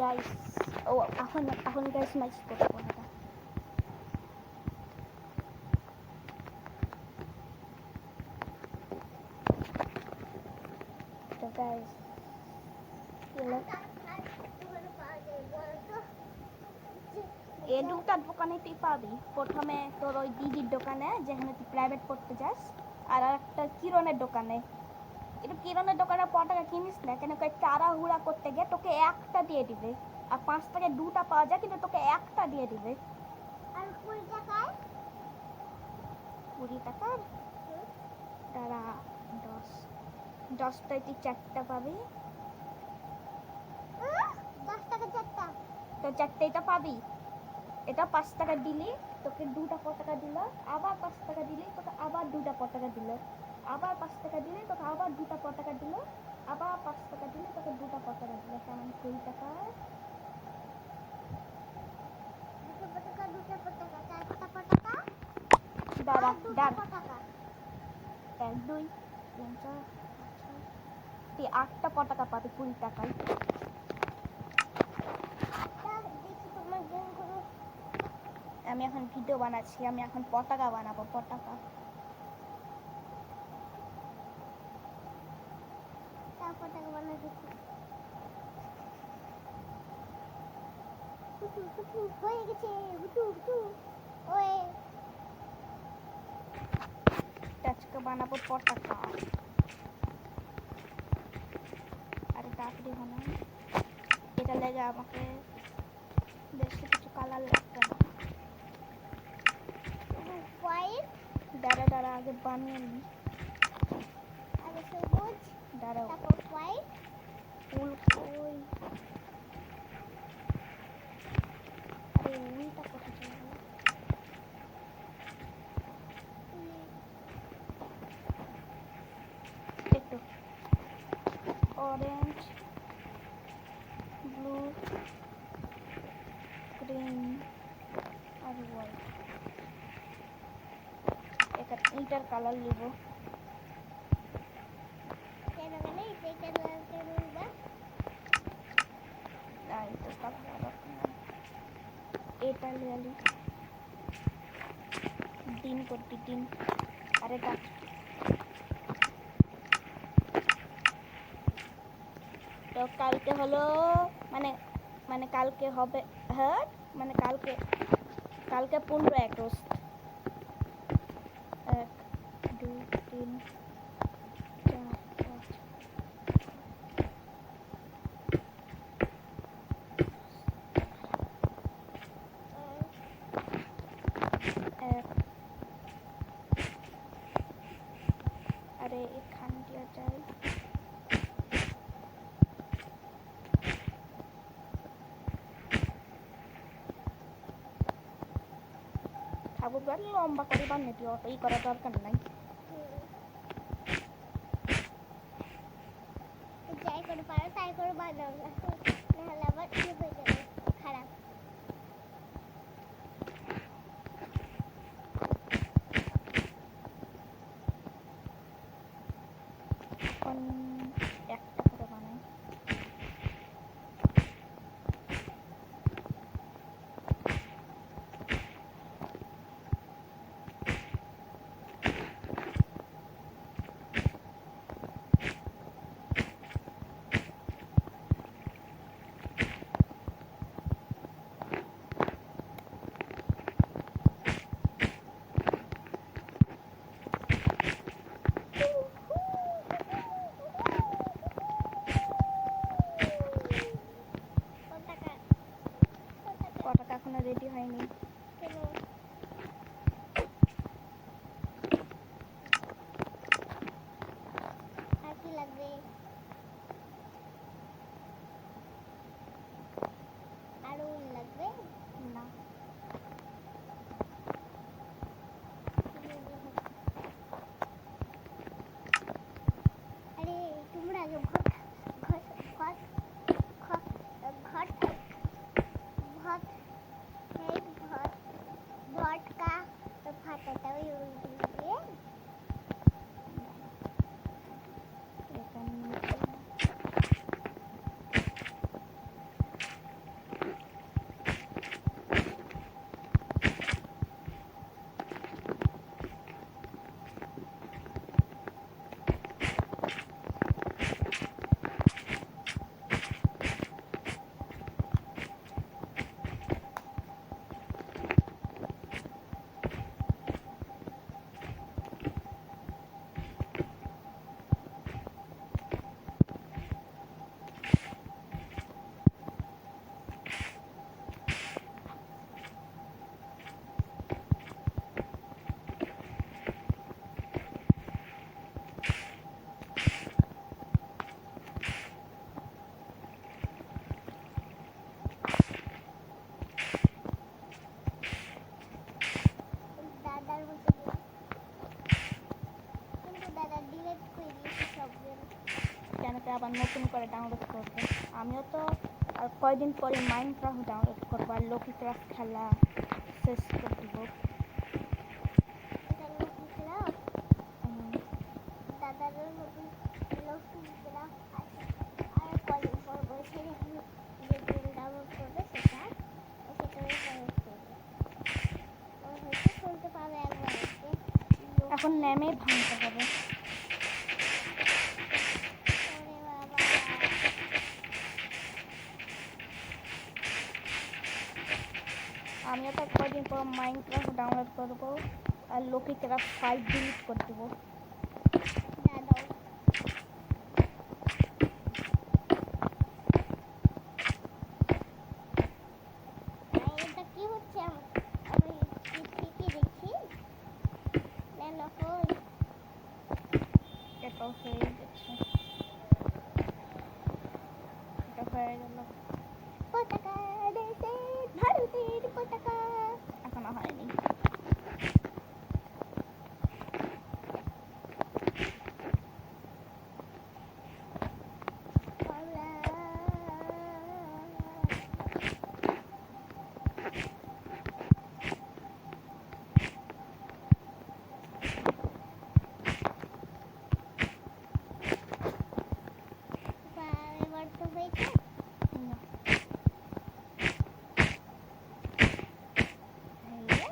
Guys ও এখন guys match করবো না তো গাইস এই দুটা দোকানে তুই পাবি প্রথমে তোর ওই দিদির দোকানে যেখানে তুই প্রাইভেট পড়তে যাস আর একটা কিরণের দোকানে এটা কিরণের দোকানে 5 টাকা কিনিস না কেন তাড়াহুড়া করতে গিয়ে তোকে একটা দিয়ে দিবে আর 5 টাকায় দুটা পাওয়া যায় কিন্তু তোকে একটা দিয়ে দিবে আর 20 টাকায় 20 টাকার দাঁড়া 10টায় তুই 4টা পাবি 10 টাকা 4টা তো 4টে এটা পাবি এটা 5 টাকা দিলি তোকে 2টা টাকা দিল আবার 5 টাকা দিলি তোকে আবার 2টা টাকা দিল আবার 5 টাকা দিলে তোকে আবার 2টা টাকা দিল আবার 5 টাকা দিলে তোকে 2টা টাকা দিল কারণ 20 টাকা 2 টাকা 4টা টাকা দাঁড়া 2 টাকা 1 2 3 4 তুই 8টা টাকা পাবি 20 টাকায় আমি এখন ভিডিও বানাচ্ছি আমি এখন পতাকা বানাবো পতাকা পতাকা বানাচ্ছি হয়ে গেছে ওই আজকে বানাবো পতাকা আরে তাড়াতাড়ি বানাই এটা লেগে আমাকে বেশি কিছু কালার লাগবে না হোয়াইট দাঁড়া আগে বানিয়ে নি আগে সবুজ দাঁড়াও তারপর হোয়াইট ফুল কই আরে উইটা কোথায় চলে গেল একটু অরেঞ্জ ব্লু গ্রিন আর হোয়াইট ইটার কালার নিব কেন মানে এটা কেন নিবা এই তো কালার এটা লিয়ালি দিন করতে দিন আরে গাছ তো কালকে হলো মানে কালকে হবে হ্যাঁ মানে কালকে 15 আগস্ট 1 2 3 4 5 আরে এখান দিয়ে যাই খাবো বাড়ি লম্বা করে বানিয়ে অতই করা দরকার নাই যাই করে পারো তাই করে বানাও না নাহলে আবার ইয়ে হয়ে যাবে খারাপ এখন একটা করে বানাই নতুন করে ডাউনলোড করবো। আমিও তো আর কয়দিন পরে মাইনক্রাফট ডাউনলোড করবো আর লকি ক্রাফট খেলা শেষ করে দেবো। এটা লকি ক্রাফট হুম, দাদারও নতুন লকি ক্রাফট আছে। আর কদিন পর বলছে যে গেম ডাউনলোড করবে সেটা ডাউনলোড করবে। ও হয়তো শুনতে পাবে একবার এসে এখন নেমে ভাঙতে হবে। ওরে বাবা আমিও তো কয়দিন পর মাইনক্রাফট ডাউনলোড করবো আর লকি ক্রাফট 5 ডিলিট করে দেবো। দাদাও এটা কি হচ্ছে আমি ঠিকই দেখছি না কই এটা হয়ে গেছে, এটা হয়ে গেল। পতাকা দেশের ভারতের পতাকা এখনো হয়নি। বাংলা এবার তো হয়েছে না, এই যে,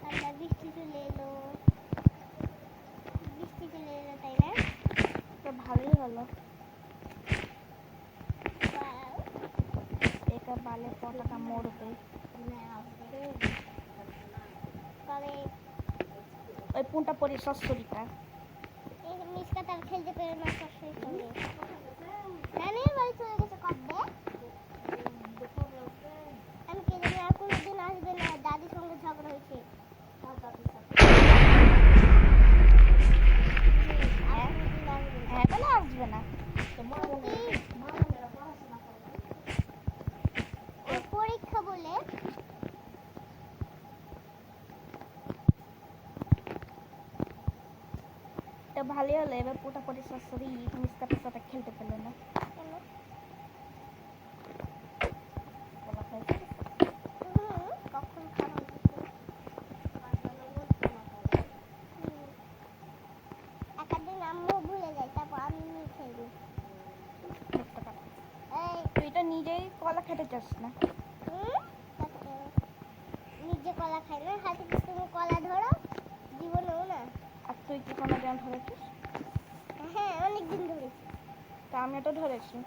ঠান্ডা বৃষ্টি চলে এলো তাই না তো ভালোই হলো। Wow. এটা বালে পটাকা মরবে। তবে ওই পুনটা পরি সস্যরিটা। এই মিসকা তার খেলতে পেরে না সবসময় সঙ্গে নানির বাড়ি চলে গেছে কবে আমি কে জানি আর কোনোদিন আসবে না দাদির সঙ্গে ঝগড়া হয়েছে আর কোনোদিন আসবে না। হ্যাঁ বলে আসবে না। সত্যি? ওর পরীক্ষা বলে তো ভালোই হলো, এবার পুটা পরি সস্যরি মিসকাটার সাথে খেলতে পেলো না। কেন? বলা হয়েছে। কখন খাওয়া হয়েছে একদিন আম্মু ভুলে যায় তারপর আমি খেলি মিথ্যা কথা। এই তুই তো নিজেই কলা খেতে চাস না। তাতে নিজে কলা খাই না হাতে কি তুমি কলা ধরো জীবনেও না আর তুই কি কোনো দিন ধরেছিস? হ্যাঁ অনেকদিন ধরেছি তা আমিও তো ধরেছি,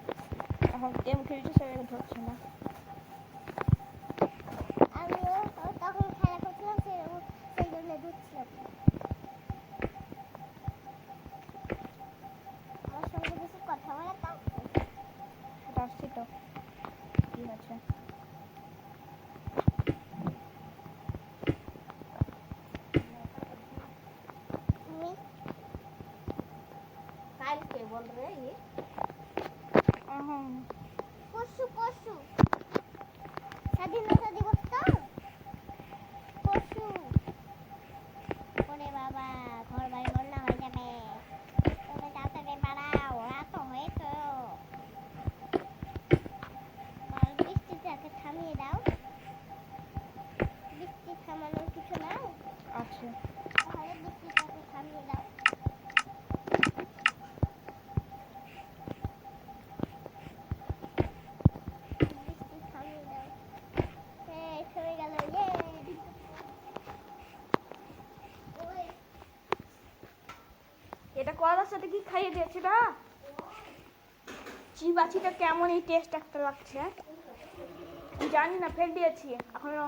এখন গেম খেলছি সেভাবে ধরছি না। আমিও তখন খেলা করছিলাম সেই জন্য ধরছিলাম আমার সঙ্গে বেশি কথা বলা কাজ সেটা আসছি তো, কি হয়েছে? তুমি কালকে বল রে পরশু স্বাধীনতা দিবস তো পরশু ওরে বাবা ঘর বাড়ি বন্যা হয়ে যাবে তুমি তাড়াতাড়ি বাড়াও রাত হয়েছে আর বৃষ্টিটাকে থামিয়ে দাও বৃষ্টি থামানোর কিছু নাও আছে। তাহলে বৃষ্টিটাকে থামিয়ে দাও বৃষ্টি থামিয়ে দাও হয়ে গেল এটা কলার সাথে কি খাইয়ে দিয়েছে না? চিবাচিটা কেমন এই টেস্ট একটা লাগছে, জানি না, ফেল দিয়েছি এখনো।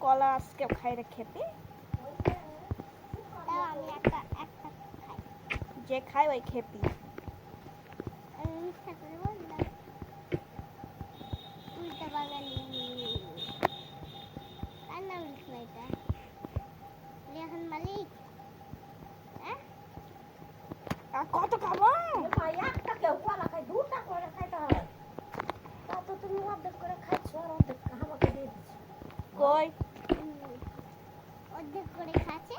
কলা আজকে খাইয়ে খেতে যে খায় ওই খেপি। আমি মিথ্যা করে বললাম উল্টা বাঙালি। কার নাম লিখলো এটা? রেহান মালিক। হ্যাঁ আর কত খাবো? ভাই একটা কেউ কলা খায়, দুটা করে খাইতে হয়। তা তো তুমি অর্ধেক করে খাচ্ছ আর অর্ধেক আমাকে দিয়ে দিচ্ছ। কই অর্ধেক করে খাচ্ছে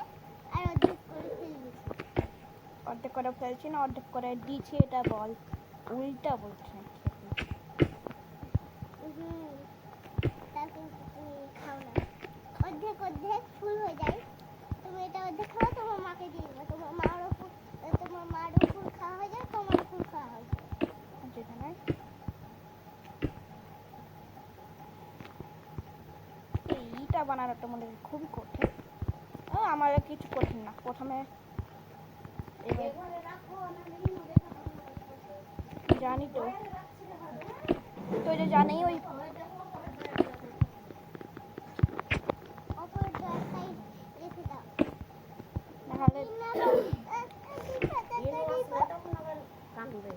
আর অর্ধেক করে ফেলে দিচ্ছে। অর্ধেক করে ফেলছি না অর্ধেক করে দিচ্ছি, এটা বল। উল্টা বলছে তা কিন্তু তুমি খাও না। অর্ধেক অর্ধেক ফুল হয়ে যায়, তুমি এটা অর্ধেক খাও, তোমার মাকে দিয়ে দেবে। তোমার মারও ফুল খাওয়া হয়ে যায়, তোমার ফুল খাওয়া হয়ে যায়। যেখানে এইটা বানানোটা মনে হয় খুবই কঠিন। আমার কিছু কঠিন না। প্রথমে এবারে রাখো না নিয়ে দেখা করতে। জানি তো, তুই যে জানি ওই অপর ড্রয়ারটাই রেখে দাও। নাহলে এর আসলে তখন আবার কান্দবে।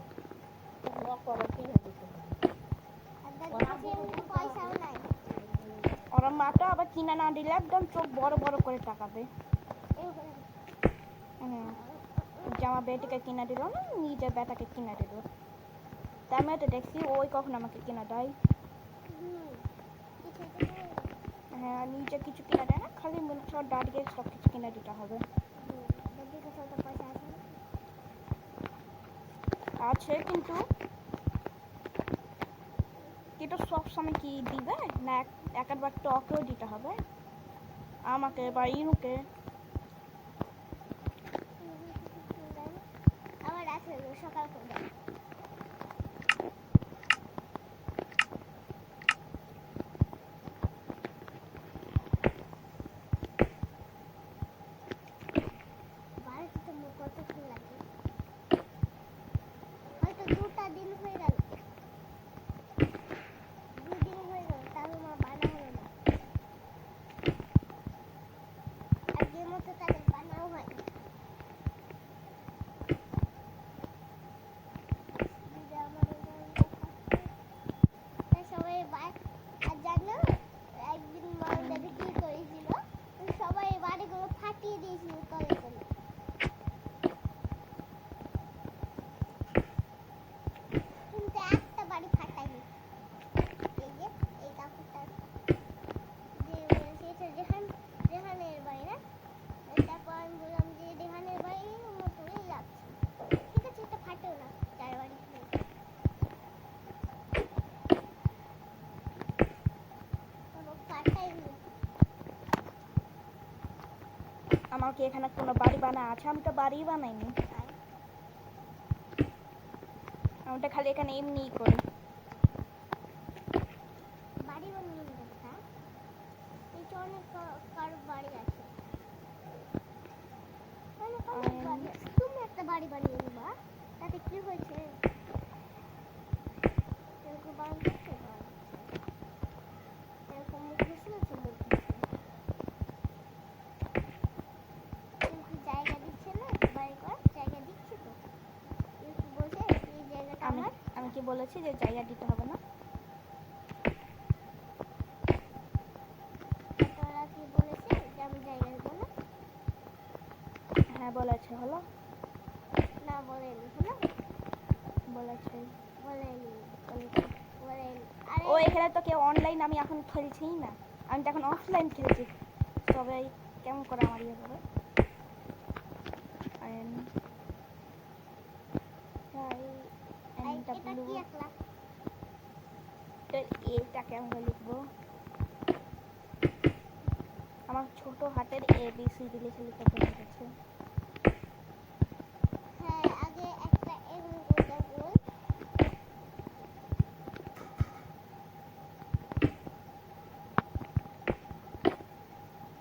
তখন অপরে কিনে দিতে হবে। পয়সাও নাই। ওরা মাটা আবার কিনা না দিলে একদম চোখ বড় বড় করে তাকাবে। জামা বেটিকে কিনা দিল না, নিজের বেটাকে কিনা দিল। তাই আমি তো দেখছি ওই কখন আমাকে কিনা দেয়। হ্যাঁ, নিজে কিছু কিনা দেয় না, খালি মনে হচ্ছে ওর দাদিকে সব কিছু কিনা দিতে হবে। আছে কিন্তু কিন্তু সব সময় কি দিবে না, একবার তো ওকেও দিতে হবে, আমাকে বা ইনুকে। আবার আছে সকাল করে কতক্ষণ লাগে? হয়তো 2টা দিন হয়ে গেল, 2 দিন হয়ে গেল, তাহলে মা বানা হলো না। আগের মতো তাদের বানাও হয়। সবাই আর জানো একদিন মা দাদি কি করেছিল, সবাই বাড়িগুলো ফাটিয়ে দিয়েছিল তলে তলে। কিন্তু একটা বাড়ি ফাটায়নি। এই যে এই কাকুরটা যে বলেছে এটা রেহানের বাড়ি না, তারপর আমি বললাম যে রেহানের বাড়ি মতোই লাগছে, ঠিক আছে এটা ফাটেও না, 4 বাড়ি ফাটাইনি। আমার কি এখানে কোনো বাড়ি বানা আছে? আমি তো বাড়ি বানাইনি, আমি তো খালি এখানে এমনি করি। বাড়ি বানিয়ে দেখা এই যে অনেক কারো বাড়ি আছে, তুমি একটা বাড়ি বানিয়ে নিবা, তাতে কি হয়েছে? এরকম বানাচ্ছে এরকম মুখ শুনেছে, মুখ কিন্তু জায়গা দিচ্ছে না, বাড়ি করার জায়গা দিচ্ছে তো। কিন্তু বলছে এই জায়গাটা আমার। আমি কি বলেছি যে জায়গা দিতে হবে না? তোরা কি বলেছে যে আমি জায়গা দেবো না? হ্যাঁ বলেছে, হলো না বলেনি, হলো বলেছে। বলেনি, বলেনি। আরে ও এখানে তো কেউ অনলাইন আমি এখন খেলছিই না, আমি তো এখন অফলাইন খেলছি। সবাই কেমন করে আমার ইয়ে করে এটা কি একলা? এটা কেমন লিখবো? আমার ছোট হাতের ABCD লিখে লিখে বলে গেছে। হ্যাঁ আগে একটা এরকম করে গোল,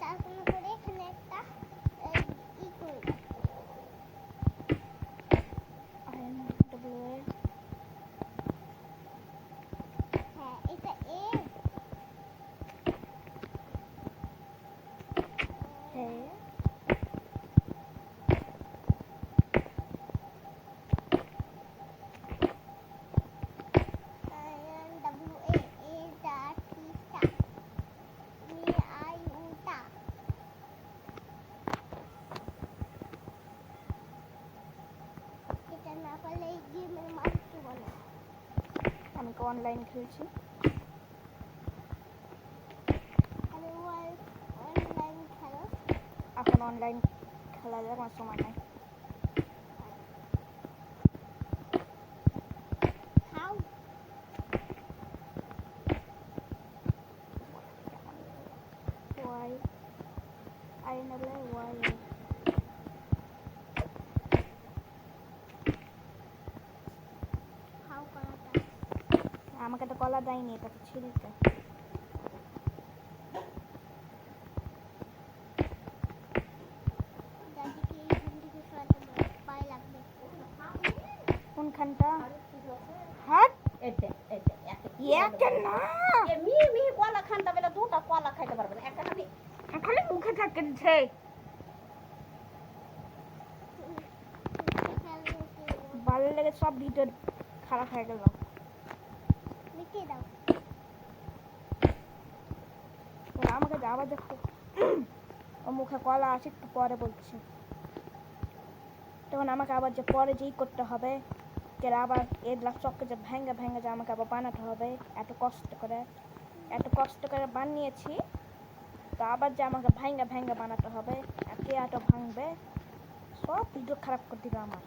চারকোনা করে এখানে একটা ই করে দাও। হ্যাঁ এটা এ, হ্যাঁ অনলাইন খেলছি। আরে অনলাইন খেলো। এখন অনলাইন খেলা যায়, আমার সময় নাই। খাও। ওয়াই আই নালে ওয়াই খাও কলাটা। আমাকে তো কলা দেয়নি, এটা তো ছিলকে। দাদিকে এইখান থেকে সরাতে বলো, পায়ে লাগবে। কোনখানটা? আর একটু আছে। হাট এতে একে না, মিহি মিহি কলা খানটা বেলা দুটা কলা খাইতে পারবে না, একটা খালি খালি মুখে থাকছে। ভালো লেগে সব ভিডিও খারাপ হয়ে গেল। মিটিয়ে দাও। আমাকে আবার দেখো, ও মুখে কলা আছে, একটু পরে বলছি। তখন আমাকে আবার যে পরে যেই করতে হবে, আবার এর চককে যে ভেঙে ভেঙে যে আমাকে আবার বানাতে হবে, এত কষ্ট করে বানিয়েছি, তো আবার যে আমাকে ভেঙে ভেঙে বানাতে হবে, কে এত ভাঙবে, সব ভিডিও খারাপ করে দিল আমার।